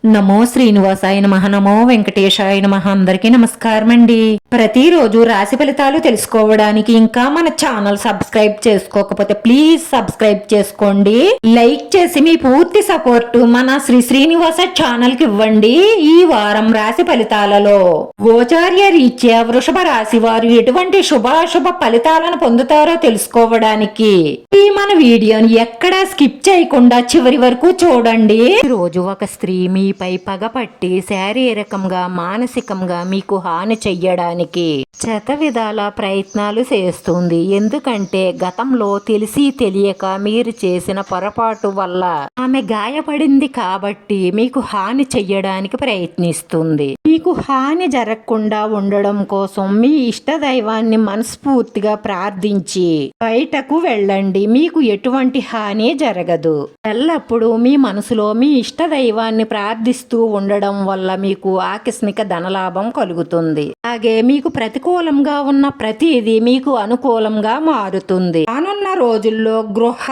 నమో శ్రీనివాసాయ నమః, నమో వెంకటేశాయ నమః. అందరికీ నమస్కారం అండి. ప్రతిరోజు రాశి ఫలితాలు తెలుసుకోవడానికి ఇంకా మన ఛానల్ సబ్స్క్రైబ్ చేసుకోకపోతే ప్లీజ్ సబ్స్క్రైబ్ చేసుకోండి. లైక్ చేసి మీ పూర్తి సపోర్ట్ మన శ్రీనివాస ఛానల్ కి ఇవ్వండి. ఈ వారం రాశి ఫలితాలలో గోచార్య రీత్యా వృషభ రాశి వారు ఎటువంటి శుభాశుభ ఫలితాలను పొందుతారో తెలుసుకోవడానికి ఈ మన వీడియోని ఎక్కడా స్కిప్ చేయకుండా చివరి వరకు చూడండి. రోజు ఒక స్త్రీ మీపై పగపట్టి శారీరకంగా మానసికంగా మీకు హాని చెయ్యడానికి శతవిధాల ప్రయత్నాలు చేస్తుంది. ఎందుకంటే గతంలో తెలిసి తెలియక మీరు చేసిన పొరపాటు వల్ల ఆమె గాయపడింది కాబట్టి మీకు హాని చెయ్యడానికి ప్రయత్నిస్తుంది. మీకు హాని జరగకుండా ఉండడం కోసం మీ ఇష్ట దైవాన్ని మనస్ఫూర్తిగా ప్రార్థించి బయటకు వెళ్ళండి. మీకు ఎటువంటి హాని జరగదు. ఎల్లప్పుడూ మీ మనసులో మీ ఇష్ట దైవాన్ని ప్రార్థిస్తూ ఉండడం వల్ల మీకు ఆకస్మిక ధనలాభం కలుగుతుంది. అలాగే మీకు ప్రతికూలంగా ఉన్న ప్రతిదీ మీకు అనుకూలంగా మారుతుంది. రానున్న రోజుల్లో గృహ,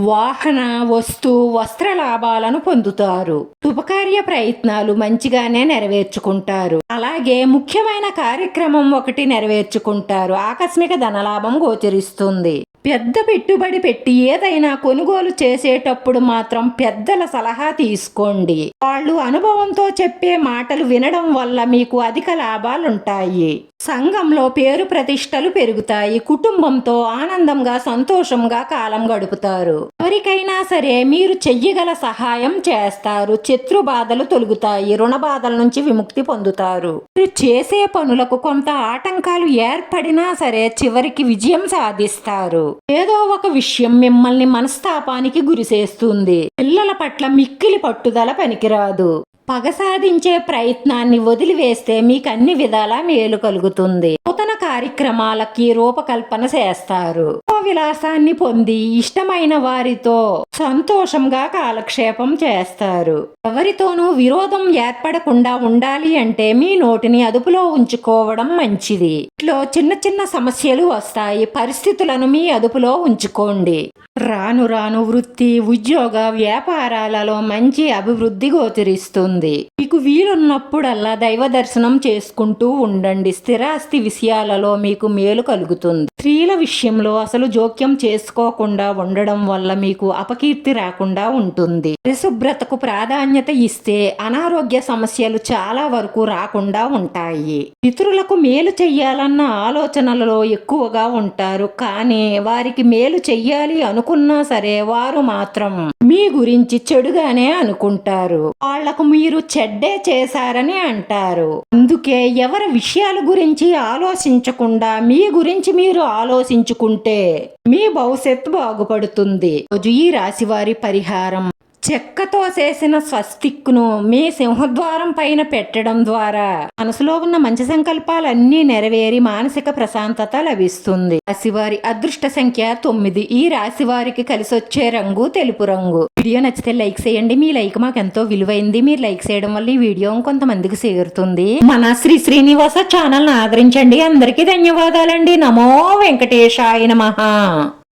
వాహన, వస్త్ర లాభాలను పొందుతారు. శుభకార్య ప్రయత్నాలు మంచిగానే నెరవేర్చుకుంటారు. అలాగే ముఖ్యమైన కార్యక్రమం ఒకటి నెరవేర్చుకుంటారు. ఆకస్మిక ధనలాభం గోచరిస్తుంది. పెద్ద పెట్టుబడి పెట్టి ఏదైనా కొనుగోలు చేసేటప్పుడు మాత్రం పెద్దల సలహా తీసుకోండి. వాళ్ళు అనుభవంతో చెప్పే మాటలు వినడం వల్ల మీకు అధిక లాభాలుంటాయి. సంఘంలో పేరు ప్రతిష్టలు పెరుగుతాయి. కుటుంబంతో ఆనందంగా సంతోషంగా కాలం గడుపుతారు. ఎవరికైనా సరే మీరు చెయ్యగల సహాయం చేస్తారు. శత్రు బాధలు తొలగుతాయి. రుణ బాధల నుంచి విముక్తి పొందుతారు. మీరు చేసే పనులకు కొంత ఆటంకాలు ఏర్పడినా సరే చివరికి విజయం సాధిస్తారు. ఏదో ఒక విషయం మిమ్మల్ని మనస్తాపానికి గురి చేస్తుంది. పిల్లల పట్ల మిక్కిలి పట్టుదల పనికిరాదు. పగ సాధించే ప్రయత్నాన్ని వదిలివేస్తే మీకు అన్ని విధాలా మేలు కలుగుతుంది. నూతన కార్యక్రమాలకి రూపకల్పన చేస్తారు. విలాసాన్ని పొంది ఇష్టమైన వారితో సంతోషంగా కాలక్షేపం చేస్తారు. ఎవరితోనూ విరోధం ఏర్పడకుండా ఉండాలి అంటే మీ నోటిని అదుపులో ఉంచుకోవడం మంచిది. ఇంట్లో చిన్న చిన్న సమస్యలు వస్తాయి. పరిస్థితులను మీ అదుపులో ఉంచుకోండి. రాను రాను వృత్తి, ఉద్యోగ, వ్యాపారాలలో మంచి అభివృద్ధి గోచరిస్తుంది. మీకు వీలున్నప్పుడల్లా దైవ దర్శనం చేసుకుంటూ ఉండండి. స్థిరాస్తి విషయాలలో మీకు మేలు కలుగుతుంది. స్త్రీల విషయంలో అసలు జోక్యం చేసుకోకుండా ఉండడం వల్ల మీకు అపకీర్తి రాకుండా ఉంటుంది. పరిశుభ్రతకు ప్రాధాన్యత ఇస్తే అనారోగ్య సమస్యలు చాలా వరకు రాకుండా ఉంటాయి. ఇతరులకు మేలు చెయ్యాలన్న ఆలోచనలలో ఎక్కువగా ఉంటారు. కానీ వారికి మేలు చెయ్యాలి అనుకున్నా సరే వారు మాత్రం మీ గురించి చెడుగానే అనుకుంటారు. వాళ్లకు మీరు చెడ్డే చేశారని అంటారు. అందుకే ఎవరి విషయాల గురించి ఆలోచించకుండా మీ గురించి మీరు ఆలోచించుకుంటే మీ భవిష్యత్తు బాగుపడుతుంది. రోజు ఈ రాశి వారి పరిహారం: చెక్కతో చేసిన స్వస్తిక్ను మీ సింహద్వారం పైన పెట్టడం ద్వారా మనసులో ఉన్న మంచి సంకల్పాలన్నీ నెరవేరి మానసిక ప్రశాంతత లభిస్తుంది. రాశివారి అదృష్ట సంఖ్య 9. ఈ రాశి వారికి కలిసొచ్చే రంగు తెలుపు రంగు. వీడియో నచ్చితే లైక్ చేయండి. మీ లైక్ మాకు ఎంతో విలువైంది. మీరు లైక్ చేయడం వల్ల ఈ వీడియో కొంతమందికి చేరుతుంది. మన శ్రీనివాస ఛానల్ ఆదరించండి. అందరికీ ధన్యవాదాలండి. నమో వెంకటేశాయ నమః.